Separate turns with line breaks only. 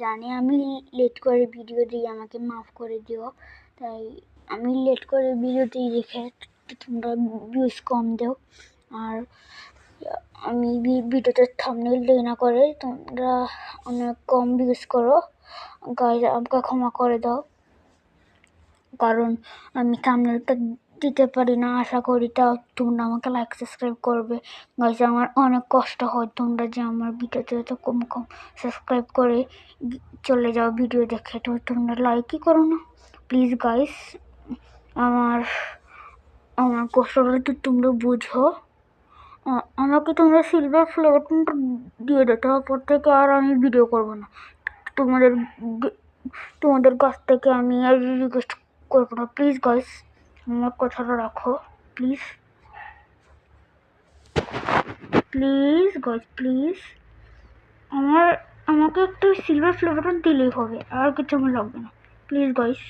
জানি আমি লেট করে ভিডিও দিই, আমাকে মাফ করে দিও। তাই আমি লেট করে ভিডিও দিই দেখে তোমরা ভিউজ কম দাও। আর আমি ভিডিওতে থাম্বনেল দিই না করে তোমরা অনেক কম ভিউজ করো। গাইজ আমাকে ক্ষমা করে দাও, কারণ আমি থাম্বনেলটা দিতে পারি না। আশা করি তাও তোমরা আমাকে লাইক সাবস্ক্রাইব করবে। গাইজ আমার অনেক কষ্ট হয়, তোমরা যে আমার ভিডিওতে এত কম সাবস্ক্রাইব করে চলে যাও ভিডিও দেখে, তো তোমরা লাইকই করো না। প্লিজ গাইজ আমার কষ্টটা তো তোমরা বুঝো। আমাকে তোমরা সিলভার প্লে বাটনটা দিয়ে দাও, তারপর থেকে আর আমি ভিডিও করবো না। তোমাদের কাছ থেকে আমি আর রিকোয়েস্ট করবো না। প্লিজ গাইস আমার কথাটা রাখো, প্লিজ প্লিজ গাইস প্লিজ। আমাকে একটু সিলভার প্লে বাটন দিলেই হবে, আর কিছু আমার লাগবে না। Please guys.